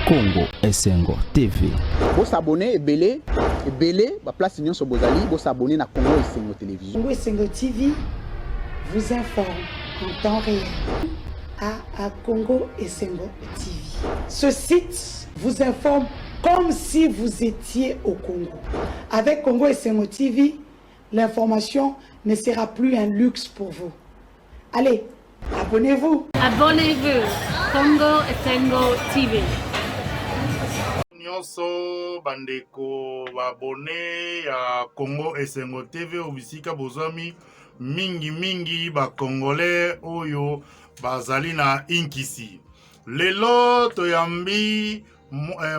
Congo Esengo TV. Vous s'abonnez Ebele, la place Union sur Bozali, vous s'abonnez à Congo Esengo Télévision. Congo Esengo TV vous informe en temps réel à Congo Esengo TV. Ce site vous informe comme si vous étiez au Congo. Avec Congo Esengo TV, l'information ne sera plus un luxe pour vous. Allez, abonnez-vous. Abonnez-vous. Congo Esengo TV. Nyonso bandeko babone ya Congo Esengo TV obisika bozami mingi ba Congolais oyo bazali na inkisi. Lelo toyambi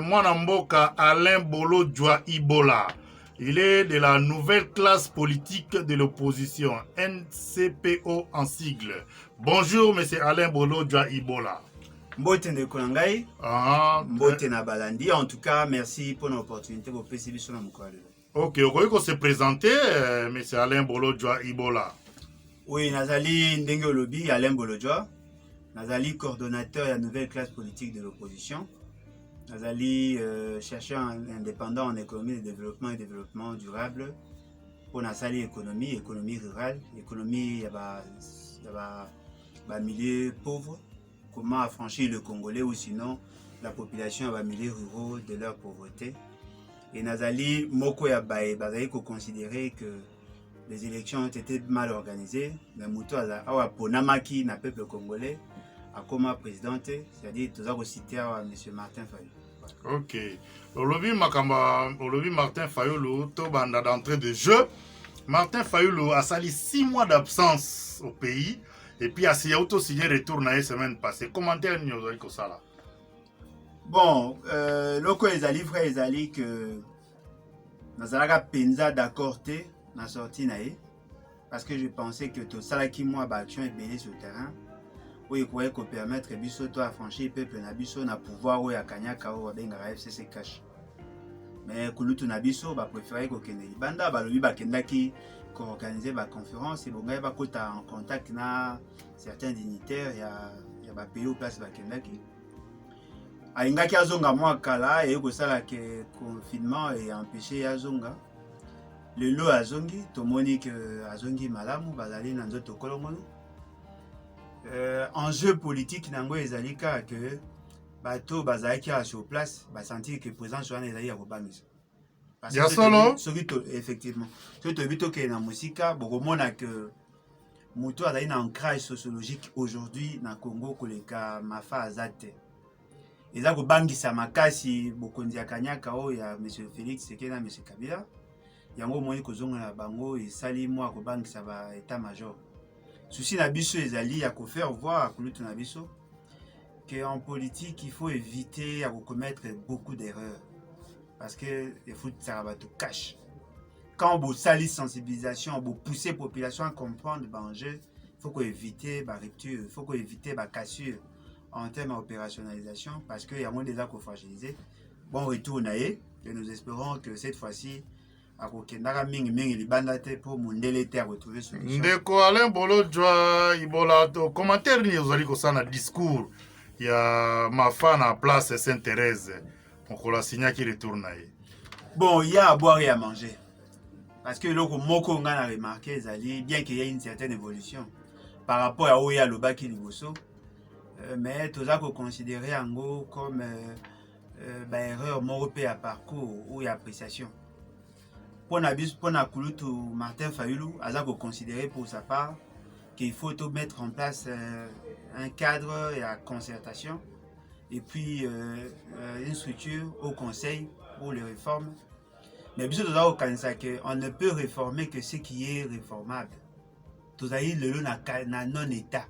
mwana mboka Alain Bolojwa Ibola. Il est de la nouvelle classe politique de l'opposition, NCPO en sigle. Bonjour, monsieur Alain Bolojwa Ibola. Mbote Ndekonangai, Mbote Nabalandi. En tout cas, merci pour l'opportunité de participer sur notre canal. Ok, vous pouvez se présenter, monsieur Alain Bolojwa Ibola. Oui, Nazali Ndenge Olobi, Alain Bolojwa. Nazali coordonnateur de la nouvelle classe politique de l'opposition. Nazali chercheur indépendant en économie de développement et développement durable pour Nazali économie rurale, économie de milieu pauvre, comment affranchir le Congolais ou sinon la population à milieu ruraux de leur pauvreté. Et Nazali Moko Yabaye Bazali considérer que les élections ont été mal organisées, mais Mouto Awa Ponamaki na peuple congolais comme présidente, c'est-à-dire tous les citer à M. Martin Fayulu. Ok. Olobi Martin Fayulu, to banda d'entrée de jeu. Martin Fayulu a sali 6 mois d'absence au pays et puis a auto-signé retour la semaine passée. Commentaire nous avez que ça là. Bon, loko ezali frère ezali que nazalaka penza d'accord te na sorti nae parce que je pensais que tout ça là qui moi action est belé sur le terrain. Oui, il pourrait permettre biso to affranchir peuple na biso na pouvoir ou ya kanyaka ou benga FCC cash. Mais kulutu na biso ba préférer ko kende banda ba lobi ba kendaki ko organiser ba conférence et bonga ba kota en contact na certains dignitaires ya ba pays au place ba kendaki. Aingaki azonga mwa kala et ko sala que confinement et empêcher azonga. Le lot azongi tomoni que azongi malamu bazali na nzoto kolongono. Enjeu politique nango ezalika que bato bazalaki sur place ba sentir que présence wana ezali ya kobamisa. Parce que effectivement surtout bito ke na musika bokomona que moto azali na ancrage sociologique aujourd'hui na Congo koleka mafa azate. Eza kobangisa makasi bokonzi ya kanyaka o ya monsieur Félix Tshisekedi na monsieur Kabila. Yango moni kozonga na bango esali mwa kobangisa ba état major. Souci na biso ezali ya faire voir à kulutu na biso que en politique il faut éviter à commettre beaucoup d'erreurs parce que il faut que tu cache. Quand vous sali sensibilisation, vous pousser la population à comprendre l'enjeu, il faut éviter la rupture, il faut éviter la cassure en termes d'opérationnalisation parce qu'il y a moins déjà qu'on fragiliser. Bon retour naé et nous espérons que cette fois-ci akokendaka mingi libanda te pour mundele te retrouver solution. Ndeko Alain Bolojwa Ibola to commentaire ni ozali ko sana discours ya mafa na place Sainte-Thérèse. On kola signa qui retourne naé. Bon, il y a à boire et à manger. Parce que loko moko nga na remarqué ezali bien qu'il y ait une certaine évolution par rapport à Oya Lobaki Liboso. Mais tout ça qu'on considérer ango comme erreur moko pe à parcours ou à appréciation. Pour na kulutu Martin Fayulu, aza ko considérer pour sa part qu'il faut tout mettre en place un cadre et la concertation et puis une structure au conseil pour les réformes. Mais bien sûr, on ne peut réformer que ce qui est réformable. Tout ça est le na non-état.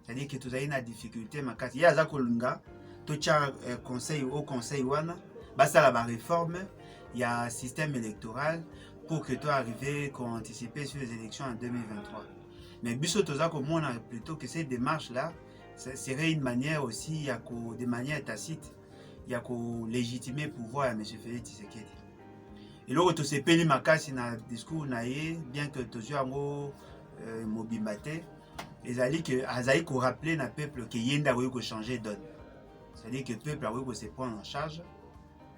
C'est-à-dire que tout ça est une difficulté. Il y a un conseil au conseil wana, basta la réforme. Il y a un système électoral pour que tu arrives à anticiper sur les élections en 2023. Mais plutôt que ces démarches-là, ce serait une manière aussi, de manière tacite, il y a légitimer le pouvoir à M. Félix Tshisekedi. Et là, tu sais, Peli Makasi dans le discours, bien que tu sois mobilisé, ils allaient rappeler au peuple qu'il y a un changer donne. C'est-à-dire que le peuple a voulu se prendre en charge,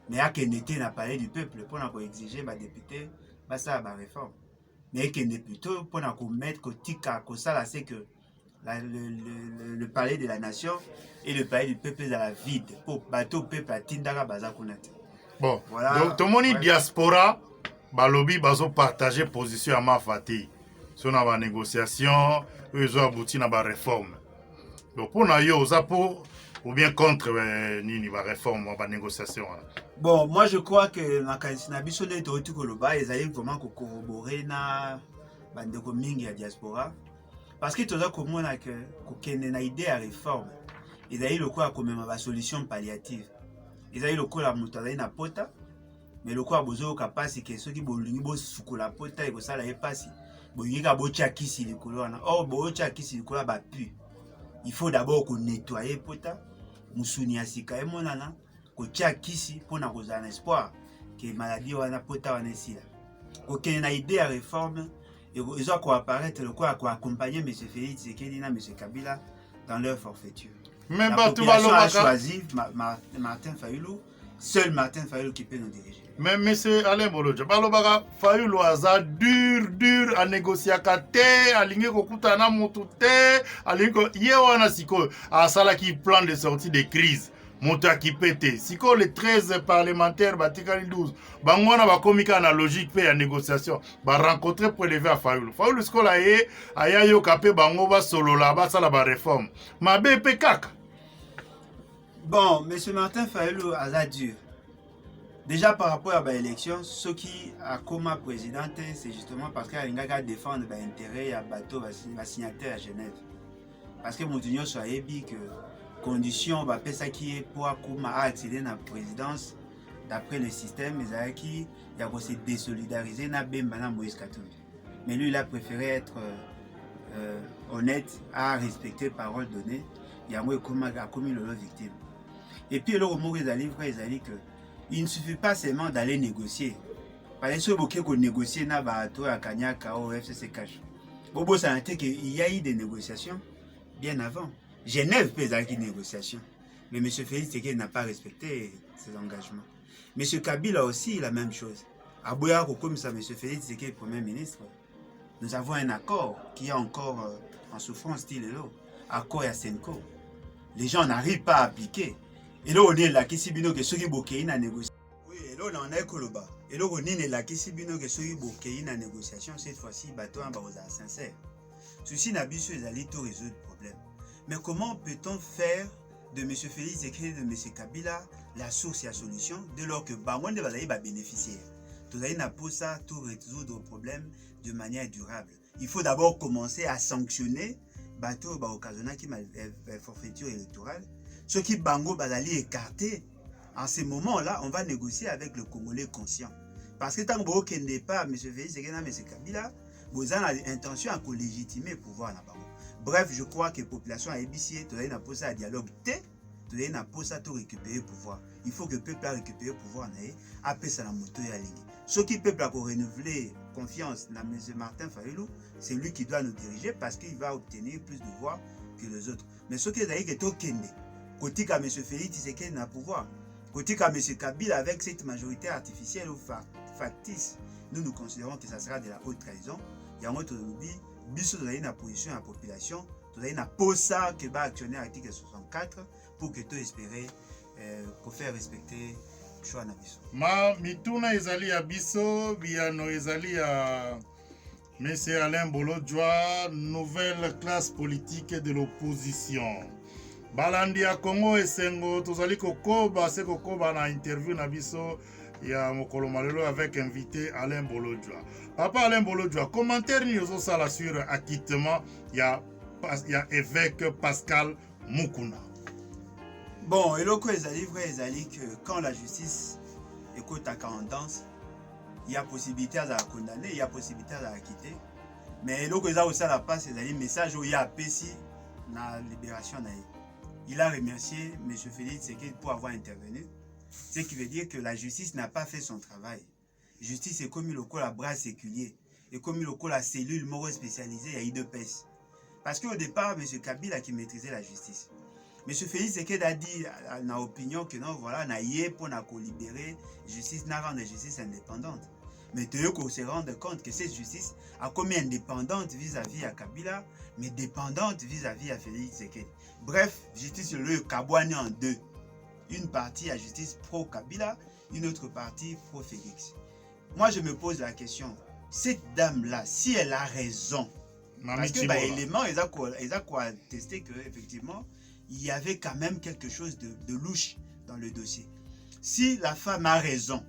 mais à qu'il n'était n'a parlé du peuple pour exiger les députés, ça va réforme. Mais qu'il n'est plutôt pour mettre que ça, c'est que le palais de la nation et le palais du peuple dans la vide pour bateau peuple à Tindara Bazakunate. Bon, voilà, donc tout le monde diaspora, balobi bazo partager position à Mafati. Sur la négociation, ils ont abouti à la réforme. Donc pour nous, ça pour ou bien contre la réforme, la négociation. Bon, moi je crois que la Kansinabiso est tout koloba, ils allaient vraiment corroborer na bandeko mingi ya diaspora. Parce que tout ça comme on a que une idée à réforme. Ils allaient le quoi comme une solution palliative. Ils allaient le quoi la moutade na pota, mais le quoi bozo capacité que ceux qui bolingi bo sukola pota et que ça la passe. Bolingi ka bocha kisi likolo na. Oh bocha kisi likolo ba pu. Il faut d'abord qu'on nettoie pota, musuni asika e monana, ko tia kisi pour na kozana espoir que maladie wana pota wana sila. Ko ken na idée à réforme et ils ont quoi apparaître le quoi accompagner M. Félix Tshisekedi na M. Kabila dans leur forfaiture. Mais la population a choisi Martin Fayulu, seul Martin Fayulu qui peut nous diriger. Mais M. Alain Bolodja, Balobara Fayulu aza dur à négocier à kate, à ligne kokutana motute, à ligne yewana siko, à sala qui plan de sortie de crise. Monta qui pète. Siko les 13 parlementaires, batikali 12, bangwana bakomika na logique pe à négociation, ba rencontrer pour lever à Fayulu. Fayulu siko la ye, aya yo kapé bango ba solo la ba sala ba réforme. Ma BP kaka. Bon, M. Martin Fayulu aza dur. Déjà par rapport à l'élection, ce qui a comme présidente, c'est justement parce qu'il y a défendre l'intérêt à bateau, la signature à Genève. Parce que Moutinho soit ébi que condition va faire ça qui est pour accéder à la présidence d'après le système, mais qui il a se désolidariser na Bembana Moïse Katumbi. Mais lui il a préféré être honnête, à respecter paroles données. Il a commis le victime. Et puis le mot des livres, ils ont dit que il ne suffit pas seulement d'aller négocier. Par exemple, il faut négocier na bateau à Kanyaka au FCC Cash. Bobo ça a été qu'il y a eu des négociations bien avant. Genève peut avoir une négociation. Mais M. Félix Tshisekedi n'a pas respecté ses engagements. M. Kabila aussi, la même chose. À Boyako, comme ça, M. Félix Tshisekedi, Premier ministre, nous avons un accord qui est encore en souffrance, style et l'eau. Accord à Senko. Les gens n'arrivent pas à appliquer. Et là, on est là, qui s'ibino que ceux qui bokéine à négocier. Oui, et là, on en est Koloba. Et là, on est là, qui s'ibino que ceux qui bokéine à négociation, cette fois-ci, bateau en barosa sincère. Ceci n'a pas su d'aller tout résoudre le problème. Mais comment peut-on faire de M. Félix et de M. Kabila la source et la solution dès lors que Bangonde va bénéficier? Tout ça n'a pas ça tout résoudre le problème de manière durable. Il faut d'abord commencer à sanctionner bateau occasionnel qui m'a forfaiture électorale. Ce qui Bango Bazali écarté, en ce moment-là, on va négocier avec le Congolais conscient. Parce que tant que vous n'êtes pas M. Félix et M. Kabila, vous avez l'intention à légitimer le pouvoir là-bas. Bref, je crois que la population a ébissé, tu as posé un dialogue, tu as posé à récupérer le pouvoir. Il faut que le peuple a récupéré le pouvoir, après ça la moto et la ligne. Ce qui peuple a renouvelé confiance dans M. Martin Fayulu, c'est lui qui doit nous diriger parce qu'il va obtenir plus de voix que les autres. Mais ce qui est d'ailleurs que côté qu'à M. Félix Tshisekedi n'a pouvoir, côté qu'à M. Kabila avec cette majorité artificielle ou factice, nous considérons que ça sera de la haute trahison. Il y a un autre lobby, biso de la position à la population, de la posa que va actionner l'article 64 pour que tu espérer qu'on fait respecter le choix de biso. Ma mituna ezali ya biso, biano ezali ya M. Alain Bolodja, nouvelle classe politique de l'opposition. Balandi ya Congo esengo tozali kokoba se kokoba na interview na biso ya mokolo malelo avec invité Alain Bolodja. Papa Alain Bolodja, commentaire ni ozo sala sur acquittement ya évêque Pascal Mukuna. Bon, et le coup ezali vrai ezali que quand la justice écoute à tendance, il y a possibilité à condamner, il y a possibilité à acquitter. Mais le coup ezali aussi la passe ezali message où il y a apesi na libération na. Il a remercié M. Félix Tshisekedi pour avoir intervenu. Ce qui veut dire que la justice n'a pas fait son travail. La justice est comme le coup à bras séculier. Et comme le coup à cellule moro spécialisée à IDPS. Parce qu'au départ, M. Kabila qui maîtrisait la justice. M. Félix Tshisekedi a dit dans l'opinion que non, voilà, na yé pour libérer justice, na rendre justice indépendante. Mais tu veux se rendre compte que cette justice a combien indépendante vis-à-vis à Kabila, mais dépendante vis-à-vis à Félix Tshisekedi. Bref, justice le Kabouani en deux. Une partie à justice pro-Kabila, une autre partie pro-Félix. Moi, je me pose la question, cette dame-là, si elle a raison, parce que l'élément, ils ont attesté qu'effectivement, il y avait quand même quelque chose de louche dans le dossier. Si la femme a raison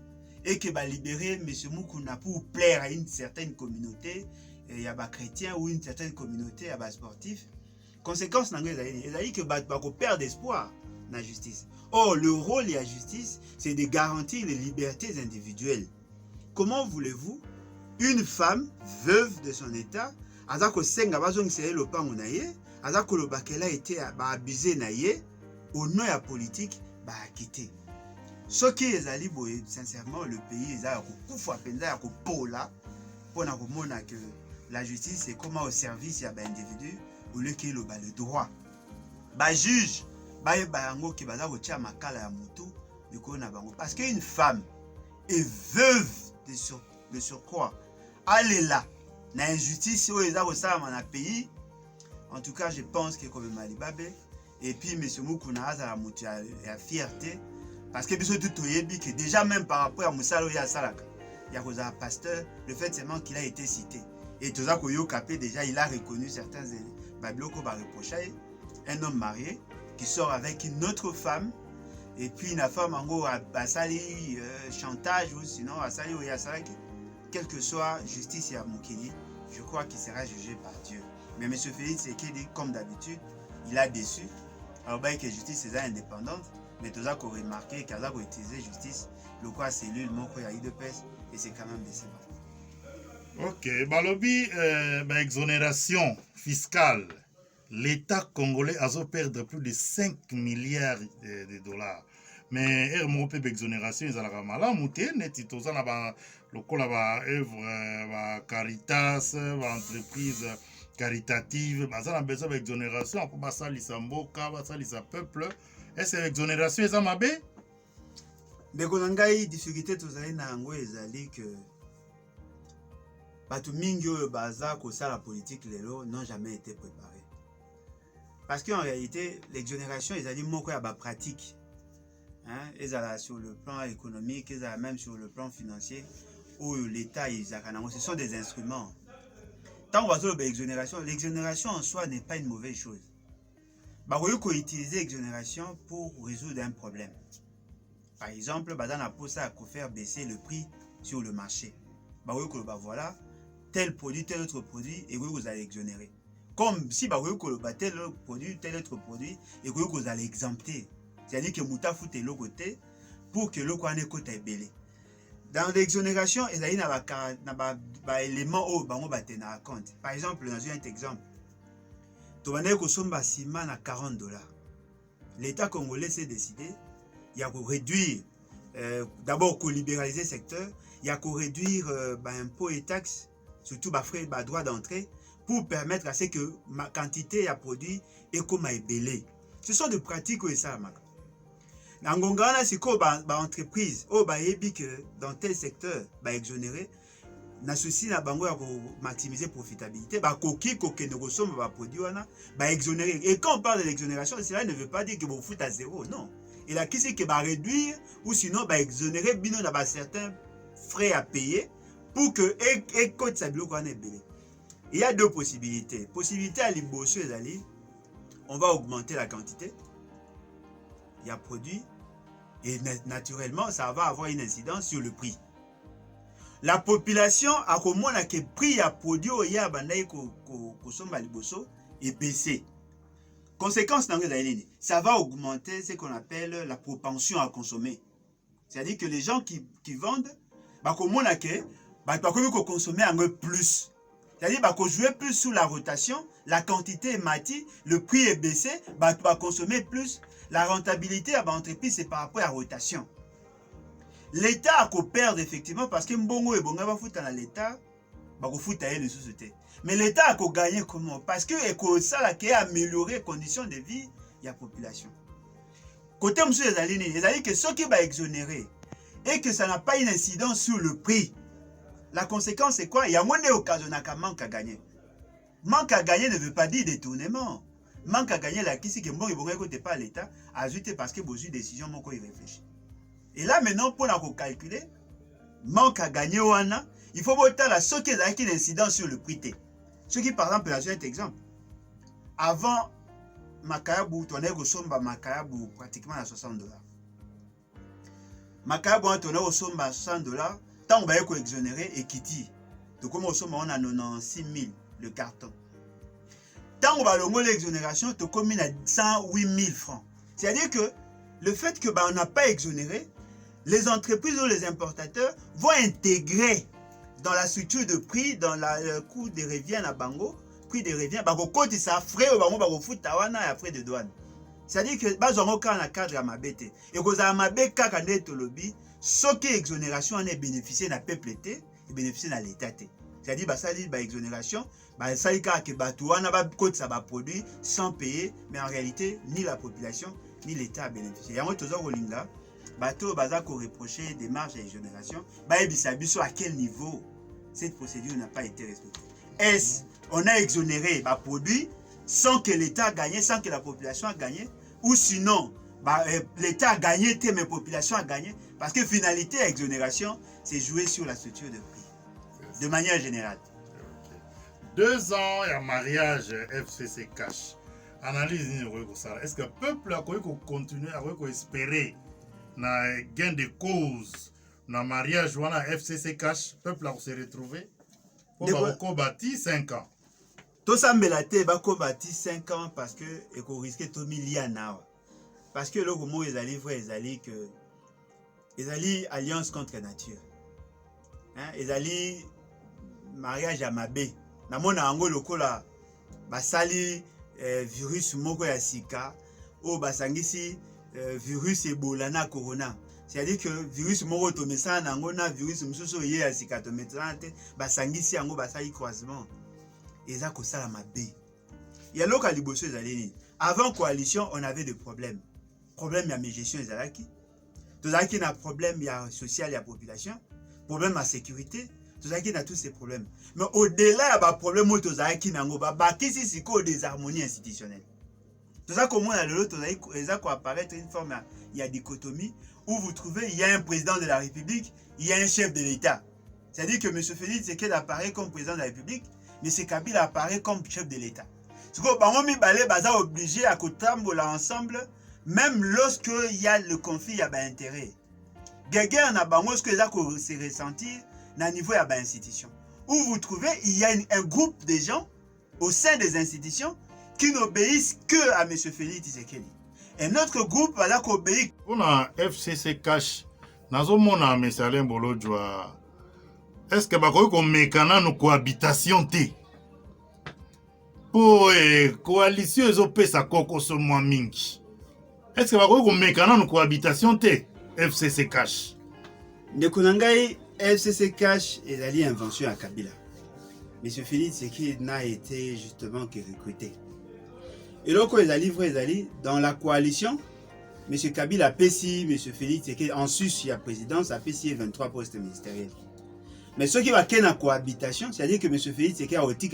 et que libérer M. Moukouna pour plaire à une certaine communauté, il y a des chrétiens ou une certaine communauté, il y a des sportifs, conséquence, il a dit que il perd d'espoir dans la justice. Or, le rôle de la justice, c'est de garantir les libertés individuelles. Comment voulez-vous, une femme veuve de son état, azako senga bazong sele lopango na ye, azako lobakela été abusé na ye, au nom de la politique, quitter. Ce qui est allé, sincèrement, le pays est à pola pour que la justice est comment au service de l'individu au lieu qu'il ait le droit. Juge, parce qu'une femme est veuve de surcroît. Elle est là. Dans l'injustice, dans le pays, en tout cas, je pense que comme Malibabé, et puis M. Moukouna a la fierté, parce que déjà même par rapport à Moussalo Salaka, il y a un pasteur, le fait seulement qu'il a été cité. Et tout ça, déjà, il a reconnu certains reprochés. Un homme marié qui sort avec une autre femme, et puis une femme en gros a sali chantage ou sinon a sali ou a salaki. Quelle que soit justice et à Moukini, je crois qu'il sera jugé par Dieu. Mais M. Félix Tshisekedi, comme d'habitude, il a déçu. Alors que la justice est indépendante, mais tout ça qu'on remarqué qu'il a utilisé justice, le quoi cellule, mon quoi il y a de pèse, et c'est quand même décevant. Ok, balobi, exonération fiscale. L'État congolais a perdu plus de 5 milliards de dollars. Mais il y a exonération, ils ont la malamouté, net itoza na ba lokola ba œuvre ba Caritas, ba entreprise caritative, baza na besoin d'exonération pour basalisa mboka, basalisa peuple. Est-ce que l'exonération est mabé? Ndeko na ngai difficulté tozali na yango ezali que bato mingi oyo baza kosala politique lelo n'ont jamais été préparés. Parce qu'en réalité, l'exonération ezali moko ya ba pratique. Hein, sur le plan économique, même sur le plan financier, où l'État, ce sont des instruments. Tant qu'on va dire l'exonération, l'exonération en soi n'est pas une mauvaise chose. Il faut utiliser l'exonération pour résoudre un problème. Par exemple, dans la pose à faire baisser le prix sur le marché. Voilà, tel produit, tel autre produit, et vous allez exonérer. Comme si tel produit, tel autre produit, et vous allez exempter. C'est-à-dire que Mouta fout l'autre côté pour que l'autre côté est belé. Dans l'exonération, il y a des éléments où on va tenir compte. Par exemple, dans un exemple, tu vas dire que le ciment à $40. L'État congolais s'est décidé, il y a réduire, d'abord pour libéraliser le secteur, il y a réduire impôts et taxes, surtout frais, droits d'entrée, pour permettre à ce que ma quantité de produits est comme belé. Ce sont des pratiques où ça marche. Dans Ngongana, c'est quoi entreprise que dans tel secteur, exonéré, na souci na bango ya maximiser la profitabilité, exonéré. Et quand on parle de l'exonération, cela ne veut pas dire que vous foutez à zéro, non. Il a qui c'est que réduire ou sinon exonérer bino na certains frais à payer pour que il y a deux possibilités. Possibilité à l'imbosso on va augmenter la quantité. Il y a produit et naturellement ça va avoir une incidence sur le prix. La population a comment que prix à produit il y a et baissé. Conséquence ça va augmenter ce qu'on appelle la propension à consommer. C'est-à-dire que les gens qui vendent comment que consommer un peu plus. C'est-à-dire qu'on jouer plus sous la rotation, la quantité est matie, le prix est baissé, tu vas consommer plus. La rentabilité à l'entreprise, c'est par rapport à la rotation. L'État a perdre effectivement parce que Mbongo et Bonga va foutre dans l'État, va foutre à les sociétés. Mais l'État a gagné comment? Parce que ça a amélioré les conditions de vie la population. Côté M. Ezali, il que ceux qui va exonérer et que ça n'a pas une incidence sur le prix. La conséquence, c'est quoi? Il y a moins d'occasion qu'un manque à gagner. Manque à gagner ne veut pas dire détournement. Manque à gagner, là, qui c'est que moi, il ne faut pas l'État, ajouter parce que vous avez une décision, moi, il réfléchit. Et là, maintenant, pour nous calculer, manque à gagner, il faut voir ceux qui ont une incidence sur le prix. Ceux qui, par exemple, là, j'ai un exemple. Avant, Makayabu, on est au somba Makayabu pratiquement à $60. Makayabu, on est au somba à $60. Tant on va être exonéré et quitter. Donc, comme au somba, on a 96 000 le carton. Tant on va le l'exonération, tu commune à 108 000 francs. C'est-à-dire que le fait que on n'a pas exonéré, les entreprises ou les importateurs vont intégrer dans la structure de prix, dans le coût des revient à Bango, prix des revient, côté ça frais au Bango, foot tawana et frais de douane. C'est-à-dire que bazongo quand la cadre à ma bête et que à ma bête quand on est au lobby, ce qui est exonération on est bénéficié d'un peuple et bénéficié d'un l'État. C'est-à-dire que ça dit exonération, ça dit que batouana va côté ça va produit sans payer, mais en réalité ni la population ni l'État a bénéficié. Il y a un autre rolinga. Bateau Bazako reproché des marges d'exonération, à quel niveau cette procédure n'a pas été respectée? Est-ce qu'on a exonéré produit sans que l'État a gagné, sans que la population a gagné? Ou sinon, l'État a gagné, mais la population a gagné? Parce que finalité, l'exonération, c'est jouer sur la structure de prix, de manière générale. 2 ans et un mariage FCC cash. Analyse, est-ce que le peuple a continué à espérer na gain de cause na mariage wana FCC cash peuple a se retrouver ko bâti 5 ans to sambela te ba ko bâti 5 ans parce que et ko risquer to milliana parce que le mot ezali vrai ezali que ezali alliance contre nature hein ezali mariage à mabe na mona ngo lokola basali virus moko ya sika o basangisi virus Ebola na corona. C'est-à-dire que virus moko to mesa na ngona virus mususu ye ya sika to metrante basangisi yango basali croisement. Eza ko sala mabe. Ya loka liboso ezalini. Avant coalition, on avait des problèmes. Problème ya gestion ezalaki. Tozalaki na problème ya social ya population, problème à sécurité, tozalaki na tous ces problèmes. Mais au-delà ya ba problème tozalaki nango ba bakisi siko des harmonies institutionnelles. Tout ça, comme on a le lot, apparaître une forme il y a dichotomie où vous trouvez il y a un président de la République, il y a un chef de l'État. C'est-à-dire que M. Félix Tshisekedi apparaît comme président de la République, M. Kabila apparaît comme chef de l'État. C'est que Bangomi Balé Baza obligé à cotambola ensemble, même lorsque il y a le conflit, il y a un intérêt. Guerre na bango ce que ça se ressentir na niveau ya ba institution. Où vous trouvez il y a un groupe de gens au sein des institutions qui n'obéissent que à M. Félix Tshisekedi. Un autre groupe voilà qui obéit. On a FCC cash. Nazomona M. Alain Bolojwa. Est-ce que bakoy ko mekana no cohabitation té? Pour coalition ezopesa koko so mwa mingi. Est-ce que bakoy ko mekana no cohabitation té? FCC cash. Ndekunangai FCC cash ezali invention à Kabila. M. Félix Tshisekedi n'a été justement que recruté. Et donc, dans la coalition, M. Kabila a payé M. Félix Tshisekedi en sus la présidence, a payé 23 postes ministériels. Mais ce qui va qu'il y a une cohabitation, c'est-à-dire que M. Félix Tshisekedi a été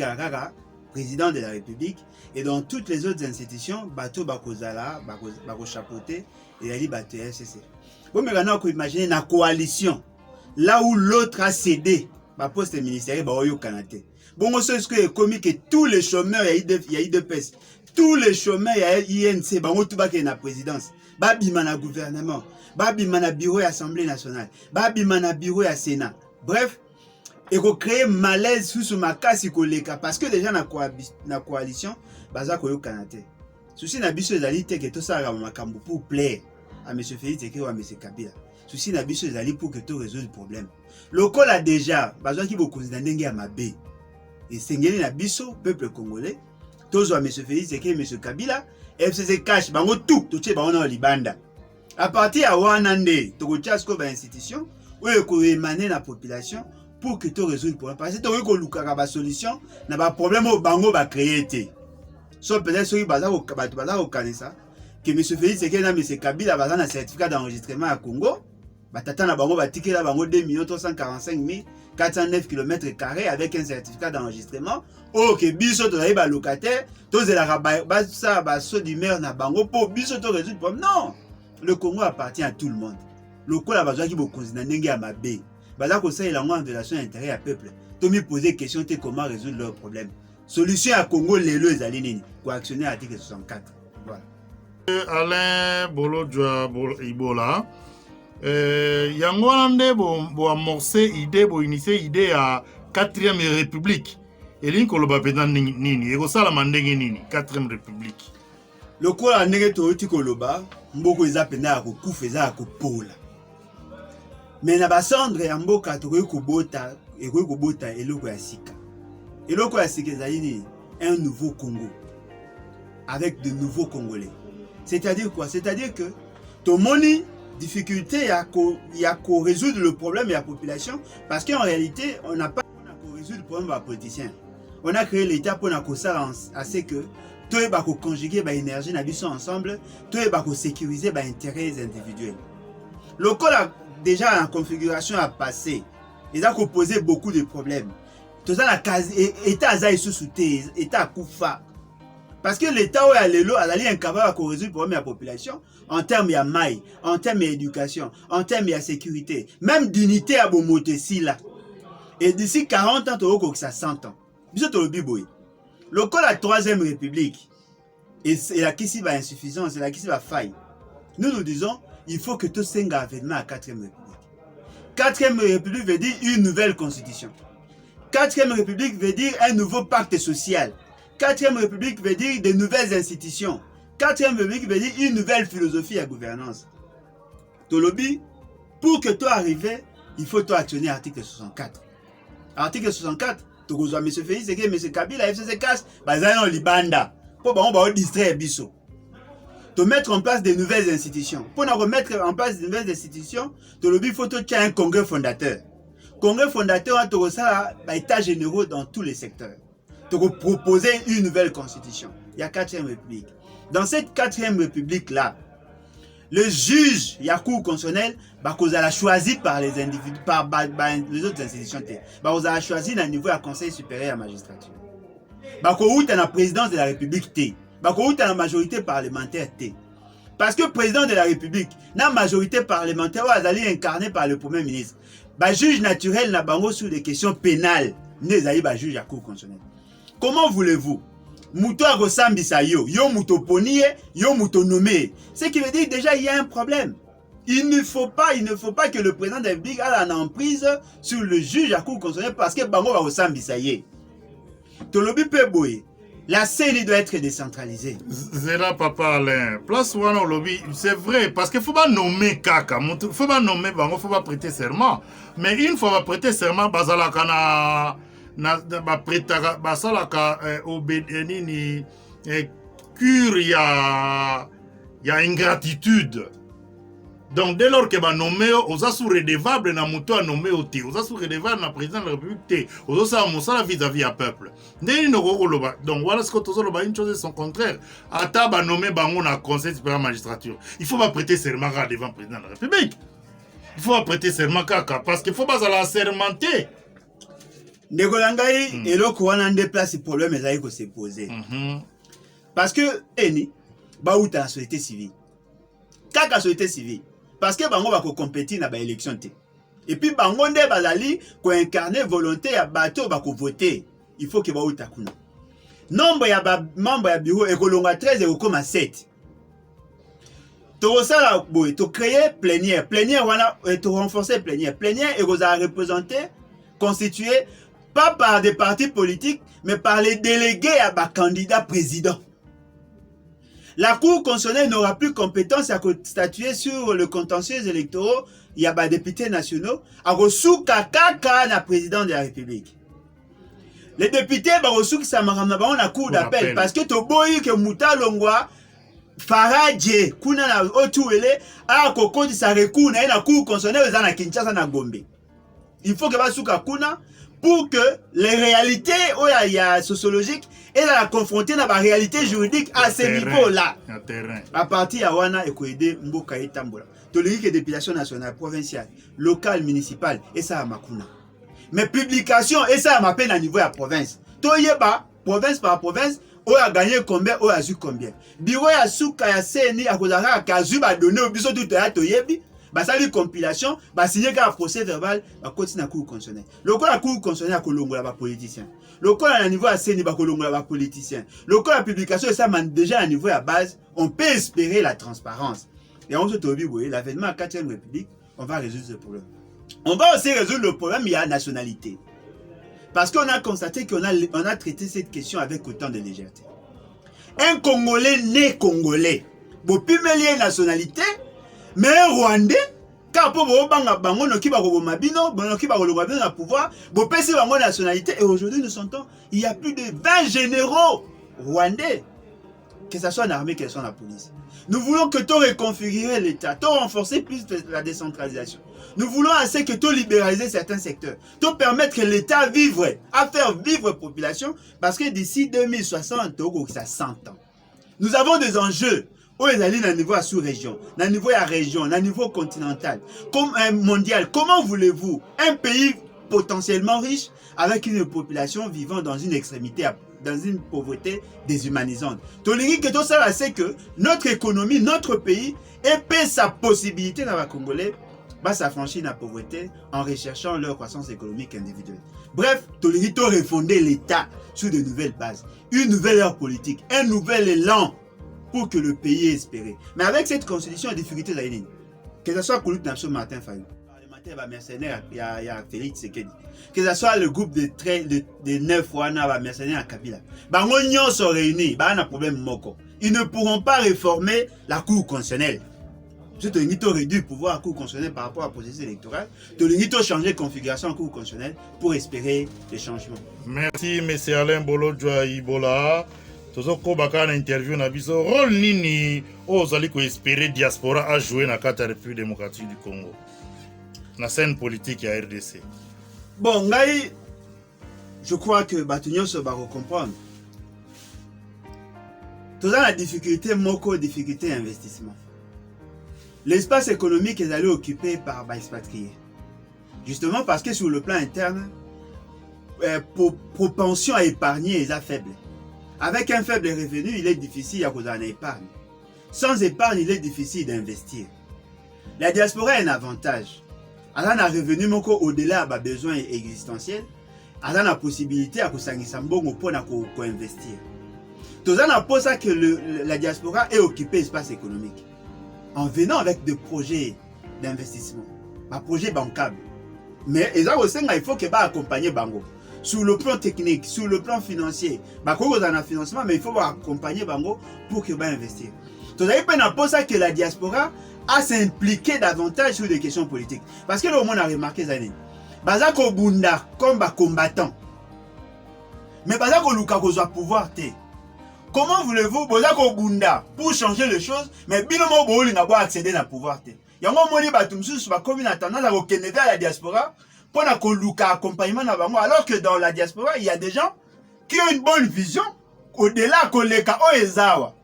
président de la République, et dans toutes les autres institutions, bateau bakozala, bako chapeauté, et ali bateau FCC. Bon, mais maintenant, on imagine une coalition, là où l'autre a cédé, ba poste ministériel, ba oyo kanate. Bon, ce que commis que tous les chômeurs, il y a IDPS, tous les chômeurs, il y a INC, ba oyo tout bas na présidence, ba bima na gouvernement, ba bima na bureau de l'Assemblée nationale, ba bima na bureau de Sénat. Bref, et qu'on crée malaise sous ma casse parce que déjà na coalition, baza koyo kanate. Souci na biso ezali te que tout ça makambo pour plaire à M. Félix Tshisekedi ou à M. Kabila. Souci na biso ezali pour que tout résoudre le problème. Local a déjà besoin qui beaucoup ndenge ya mabe. Et sengeli na biso peuple congolais, tous à M. Félix Tshisekedi M. Kabila, FCC cash bango tout tche bango na libanda. À partir à wanande, to ko ba institution ou ko émaner la population pour que tout résoudre le problème. Parce que tu as luka ba solution na ba problème au bango ba créer. Sauf peut-être ceux qui baza au kanisa que M. Félix Sekena, M. Kabila, a un certificat d'enregistrement à Congo. Tata na bango batiki la bango 2 345 409 km² avec un certificat d'enregistrement. Oh, que biso to ba locataire, to zela ba ça ba so d'humeur na bango pour biso to résoudre problème. Non, le Congo appartient à tout le monde. Le Congo a besoin qui bo konzina ndenge ya mabe. Baza ko ça il a en relation intérêt à peuple. To mi poser question te comment résoudre leurs problèmes. Solution à Congo lelo ezali nini? Ko actionner article 64. Voilà. Alain Bolodjoa Ibola. Yango wana nde bo amorcer idée bo initier idée ya 4e république elingi koloba pena nini ekosalama ndenge nini 4e république lokola ndenge toyoti koloba mboko eza pena ya kokufa eza ya kopola mais na basandre ya mboka tokoki kobota eloko ya sika ezali nini un nouveau Congo avec de nouveaux Congolais. C'est-à-dire quoi? C'est-à-dire que tomoni difficulté à résoudre le problème de la population parce qu'en réalité, on n'a pas résoudre le problème des politiciens. On a créé l'État pour assez que tout est conjuguer l'énergie ensemble, tout est sécuriser les intérêts individuels. Le col a déjà en configuration à passer. Il a posé beaucoup de problèmes. Tout ça, l'État a sous-souté, l'État a koufa. Parce que l'État a incapable de résoudre le problème de la population en termes de maille, en termes d'éducation, en termes de sécurité, même d'unité à Bomotesi là. Et d'ici 40 ans, ça 100 ans. Le col la 3e République, et la qui va insuffisance, c'est la qui va faille. Nous disons, il faut que tout s'engage avènement à 4e République. 4e République veut dire une nouvelle constitution. 4e République veut dire un nouveau pacte social. 4e République veut dire de nouvelles institutions. 4e République veut dire une nouvelle philosophie à gouvernance. Tolobi, pour que toi arrives, il faut toi actionner l'article 64. Article 64, tu as M. Félix, c'est que M. Kabila, FCC casse, on libanda. Pour on distraire biso. Tu mettre en place de nouvelles institutions. Pour remettre en place de nouvelles institutions, Tolobi, il faut que tu aies un congrès fondateur. Congrès fondateur, tu as un état généraux dans tous les secteurs. Tu as proposé une nouvelle constitution. Il y a 4e République. Dans cette 4e République-là, le juge, il y a cour constitutionnel, vous avez choisi par les individus, par les autres institutions. Vous avez choisi à niveau du Conseil supérieur à la magistrature. Vous avez la présidence de la République. Vous avez la majorité parlementaire. Parce que le président de la République, la majorité parlementaire, vous allez incarné par le Premier ministre. Le juge naturel n'a pas sur des questions pénales. Vous avez le juge à cour constitutionnelle. Comment voulez-vous? Mouto a ressemblé à yo mouto ponié, yo mouto nommé. Ce qui veut dire déjà il y a un problème. Il ne faut pas que le président de la République ait une emprise sur le juge à cour constitutionnelle parce que bango va ressemblé à yo. Tolobi peut boy. La CENI doit être décentralisée. Zera papa Alain. Place wana au lobby, c'est vrai parce qu'il faut pas nommer kaka, faut pas nommer bango, faut pas prêter serment. Mais une fois va prêter serment bazala kana na bapretaka basalaka obédeni cure ya ingratitude. Donc dès lors que ba nommé aux sous redevable na muto a nommé oti aux sous redevable na président de la République té aux ça mosala vis-à-vis à peuple. Ndeni no kokoloba. Donc voilà ce que tozoloba une chose et son contraire. Ata ba nommé bango na conseil supérieur magistrature. Il faut pas prêter serment devant le président de la République. Il faut pas prêter serment kaka parce qu'il faut pas la sermenter. Ndegolangai eloko wana nde place problème ezali ko se poser. Parce que eni ba uta la société civile. Kaka société civile parce que bango ba ko compétir na ba élection té. Et puis bango nde bazali ko incarner volonté ya bato ba ko voter. Il faut que ba uta kuna. Nombre ya ba membre ya bureau ekolonga 13 et comme 7. To sala boy to créer plénière wana to renforcer plénière et vous a représenter constitué pas par des partis politiques, mais par les délégués à bas candidats président. La Cour constitutionnelle n'aura plus compétence à statuer sur le contentieux électoral. Il y a des députés nationaux à reçu kaka na président de la République. Les députés ba reçu qui s'amarama na cour d'appel parce que to boyi que Mouta Longwa Faradje kuna na otuele a koko di sa recours na Cour constitutionnelle za na Kinshasa na Gombe. Il faut que ba suka kuna pour que les réalités sociologiques et la confronter dans la réalité juridique à ce niveau-là. À partir de Wana, il faut aider Mboka et Tambola. Tolérer que députation nationale, provinciale, locale, municipale, et ça à Makuna. Mais publication, et ça à ma peine à niveau de la province. Toyeba, province par province, on a gagné combien, on a eu combien. Biro ya souka ya CNI à Kodara, Kazu va donner au biso tout à Toyebi. Bah ça lui compilation, bah signer un procès verbal, bah continuer à cour constitutionnelle. Le cas à cour constitutionnelle à Kolongo là politicien. Le cas à niveau à CNI bah Kolongo là politicien. Le cas à publication ça déjà à niveau à base, on peut espérer la transparence. Et on se trouve oui, l'avènement à 4e République, on va résoudre ce problème. On va aussi résoudre le problème il y a la nationalité. Parce qu'on a constaté qu'on a traité cette question avec autant de légèreté. Un Congolais né Congolais, vous pouvez mêler une nationalité. Mais un Rwandais, car pour vous, bango no kiba ko mabino, bango kiba ko lobabino na pouvoir, vous pèsez bango nationalité et aujourd'hui nous sentons il y a plus de 20 généraux rwandais, que ce soit l'armée, que ce soit la police. Nous voulons que tout reconfigurer l'État, tout renforcer plus la décentralisation. Nous voulons assez que tout libéraliser certains secteurs, tout permettre que l'État vive, à faire vivre la population, parce que d'ici 2060, ça 100 ans. Nous avons des enjeux. Où est allé au niveau sous-région, au niveau à région, au niveau continental, comme mondial. Comment voulez-vous un pays potentiellement riche avec une population vivant dans une extrémité, dans une pauvreté déshumanisante? Tolérer que tout ça, c'est que notre économie, notre pays, épais sa possibilité dans la Congolais, va s'affranchir de la pauvreté en recherchant leur croissance économique individuelle. Bref, tolérer de refonder l'État sur de nouvelles bases, une nouvelle ère politique, un nouvel élan pour que le pays est espéré. Mais avec cette constitution, il y a des difficultés à l'île. Que ce soit Koulout Napso Martin Fayou, parlementaire mercenaire, il y a Félix Sekedi. Que ce soit le groupe de 9 Wana mercenaires à Kabila. Ils sont réunis, il y a un problème moko. Ils ne pourront pas réformer la Cour constitutionnelle. Surtout, ils ont réduit le pouvoir à la Cour constitutionnelle par rapport à la processus électoral. Ils ont changé de configuration à la Cour constitutionnelle pour espérer des changements. Merci, M. Alain Bolodjoa Ibola. Tozoko baka na interview na biso rôle nini ozali ko espérer diaspora a jouer na carte République démocratique du Congo na scène politique ya RDC. Bon, ngai je crois que Batunyo se va comprendre. Tout ça la difficulté moko difficulté investissement. L'espace économique est allé occupé par expatriés. Justement parce que sur le plan interne propension à épargner est faible. Avec un faible revenu, il est difficile à cause d'une épargne. Sans épargne, il est difficile d'investir. La diaspora a un avantage. Elle a un revenu au-delà de besoins existentiels. Elle a la possibilité à investir. Tout ça pour ça que la diaspora est occupée l'espace économique. En venant avec des projets d'investissement, des projets bancables. Mais il faut que accompagner Bango. Sur le plan technique, sur le plan financier, il y a un financement, mais il faut accompagner Bango pour qu'il va investir. C'est pour ça que la diaspora a s'impliqué davantage sur des questions politiques. Parce que le monde a remarqué ça. Bazako Bunda comme combattant. Mais Bazako Luka a pouvoir. Comment voulez-vous Bazako Bunda pour changer les choses, mais Binomo Bouli n'a pas accédé à pouvoir. Il y a un moment où comme une tendance à la diaspora. Pour accompagnement alors que dans la diaspora, il y a des gens qui ont une bonne vision au-delà de Oezawa.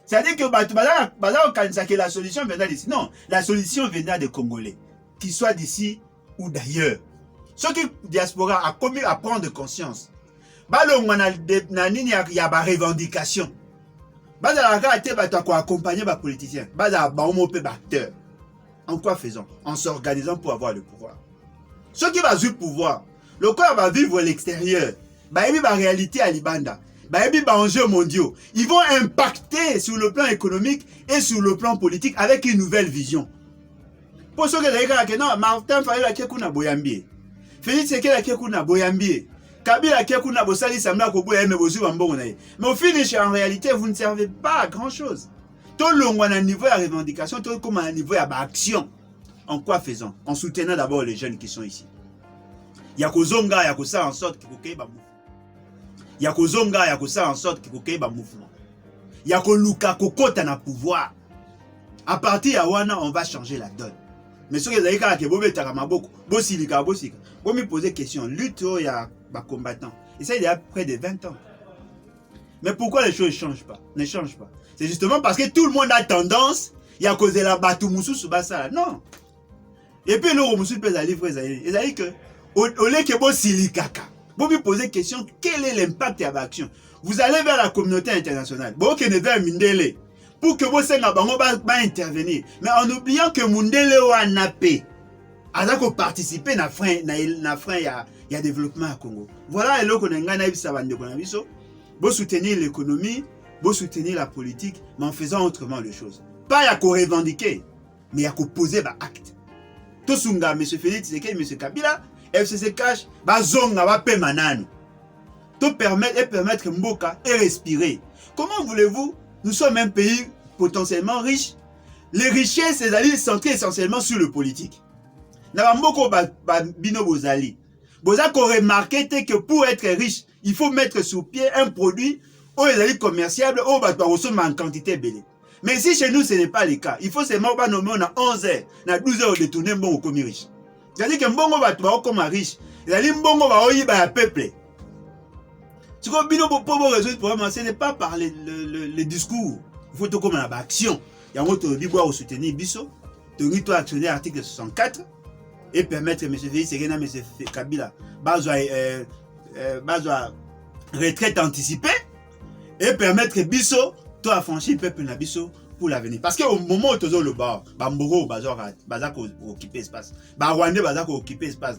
C'est-à-dire que la solution viendra d'ici. Non, la solution viendra des Congolais, qu'ils soient d'ici ou d'ailleurs. Ceux qui diaspora a commis à prendre conscience. Il y a des revendications. Il y a des accompagner les politiciens. Il y a des acteurs. En quoi faisons? En s'organisant pour avoir le pouvoir. Ceux qui vont le pouvoir, le corps va vivre à l'extérieur, la réalité à Libanda, les enjeux mondiaux, ils vont impacter sur le plan économique et sur le plan politique avec une nouvelle vision. Pour ceux qui disent non, Martin Fayou a quelque boyambier, Félix Sekedi a quelque boyambier, Kabila a quelque bosali samla ko boyambier bozu bambongonaye. Mais au finish, en réalité, vous ne servez pas à grand chose. Tout le monde a un niveau de revendication, tout comme un niveau d'action. En quoi faisons? En soutenant d'abord les jeunes qui sont ici. Il y a Kozonga, il y a ça en sorte qu'il faut qu'il y ait un mouvement. Il y a Kozonga, il y a ça en sorte qu'il faut qu'il y ait un mouvement. Il y a Koluka, Kokota na pouvoir. À partir de Wana, on va changer la donne. Mais ce que vous avez dit, vous me posez question. Lutte, il y a des combattants. Et ça, il y a près de 20 ans. Mais pourquoi les choses ne changent pas? C'est justement parce que tout le monde a tendance, il y a causé la batoumoussou sous ça. Non. Et puis, le Romoussou peut aller livrer. Il a dit que, au lieu que vous silikaka, vous me posez question, quel est l'impact de l'action? Vous allez vers la communauté internationale. Vous allez vers Mundele. Pour que vous va intervenir. Mais en oubliant que Mundele a nappé. Alors qu'on participe à la développement à Congo. Voilà, et là, vous soutenir l'économie, vous soutenir la politique, mais en faisant autrement les choses. Pas à revendiquer, mais à poser des actes. Tout sunga, M. Félix Tshisekedi, M. Kabila, FCC cash, zonga, va payer manano. Tout permettre Mboka et respirer. Comment voulez-vous? Nous sommes un pays potentiellement riche. Les richesses, c'est centrées essentiellement sur le politique. Nabamboko bino bozali. Bozako remarqué que pour être riche, il faut mettre sur pied un produit où les alliés commerciables, où on en quantité belée. Mais si chez nous ce n'est pas le cas, il faut seulement nommer on a 11 heures, on a 12 heures de tourner bon comme riche. C'est-à-dire que mbongo va comme riche, les alliés mbongo va oyi ba peuple. Ce qu'on bino pour résoudre le problème, ce n'est pas par les discours. Il faut tout comme la action. Il y a un autre bibois au soutenir Bisso, de actionner article 64 et permettre M. Félix Tshisekedi, M. Kabila, retraite anticipée et permettre Bisso de affranchir le peuple na Bisso pour l'avenir. Parce qu'au moment où tu as le bar, Bamboro, Bazak occuper l'espace, Rwandais, Bazak occuper l'espace,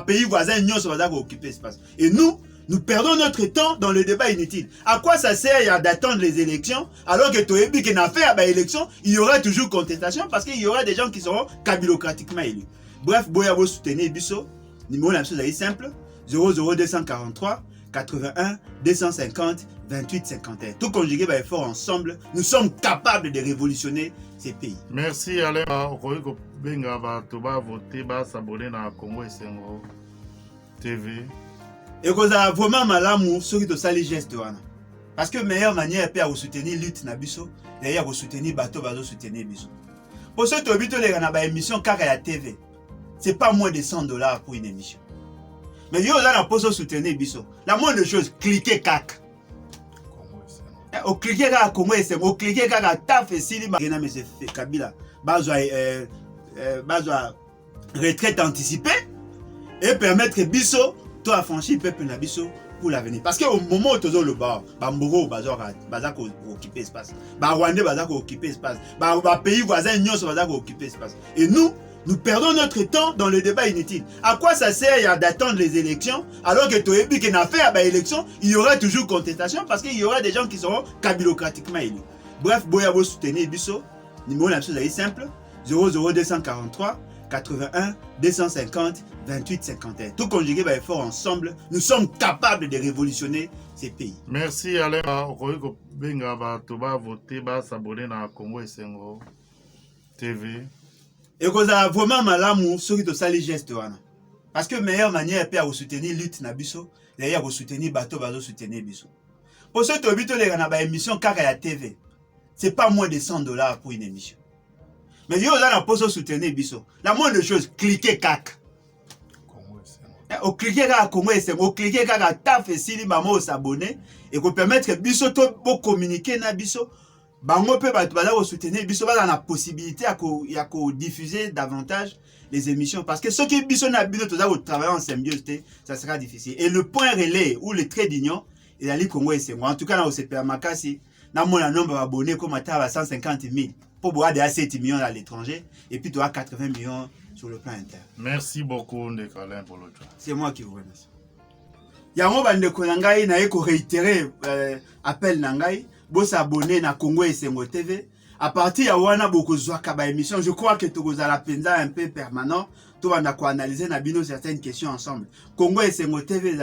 pays voisins, Nyos, Bazak occuper l'espace. Et nous perdons notre temps dans le débat inutile. À quoi ça sert d'attendre les élections alors que tu as dit qu'une affaire à l'élection, il y aura toujours contestation parce qu'il y aura des gens qui seront kabilocratiquement élus. Bref, Boyabo soutenir Bisso, numéro est simple, 00243 81 250 28 51. Tout conjugué par effort ensemble, nous sommes capables de révolutionner ces pays. Merci Alain. Benga va voter, va s'abonner à Congo Esengo TV. Et qu'on a vraiment malamu ceux qui te salent les gestes. Parce que la meilleure manière de soutenir lutte na biso, d'ailleurs de soutenir bateau, de soutenir biso. Pour ceux qui ont vu les émissions car à la TV, c'est pas moins de $100 pour une émission. Mais yo là pour soutenir biso. La moindre chose, cliquez cac. Au cliquer à Congo Esengo, au cliquer à Taf et Sili Magena M. Kabila, retraite anticipée et permettre biso de affranchir le peuple na biso pour l'avenir. Parce qu'au moment où tu as le bar, Bamboro, Bazak occuper l'espace, Rwandais, Bazak occuper l'espace, pays voisins, Nyos, Bazak occuper l'espace. Et nous perdons notre temps dans le débat inutile. À quoi ça sert d'attendre les élections alors que tu as dit qu'une affaire à l'élection, il y aura toujours contestation parce qu'il y aura des gens qui seront kabilocratiquement élus. Bref, Boyabo soutenir Bisso, numéro est simple, 00243 81 250 28 51. Tout conjugué par effort ensemble, nous sommes capables de révolutionner ces pays. Merci Alain. Benga va voter, va s'abonner à Congo Esengo TV. Et qu'on a vraiment malamu ceux qui te salent les gestes. Parce que la meilleure manière de soutenir lutte na biso, d'ailleurs de soutenir bateau, de soutenir biso. Pour ceux qui ont vu les émissions car à la TV, c'est pas moins de $100 pour une émission. Mais yo là pour soutenir biso. La moindre chose, cliquez cac. Au cliquer à Congo Esengo, au cliquer à Taf et Sili Mamo s'abonner et qu'on permettre biso de communiquer na biso. Bango peut soutenir biso dans la possibilité à diffuser davantage les émissions parce que ceux qui biso na biso tout travailler en symbiose, ça sera difficile. Et le point relais ou le trait d'union, il a dit Congo Esengo. En tout cas, dans le CPA Makasi, dans mon nombre d'abonnés comme à 150 000 pour boire des 7 millions à l'étranger et puis tu as 80 millions sur le plan interne. Merci beaucoup Ndekalain pour le travail. C'est moi qui vous remercie. Yango bande konangai na eko réitérer appel nangai. Vous s'abonner à Congo Esengo TV. À partir de wana beaucoup de émission, je crois que tu as la penza un peu permanent. Tu vas analyser certaines questions ensemble. Congo Esengo TV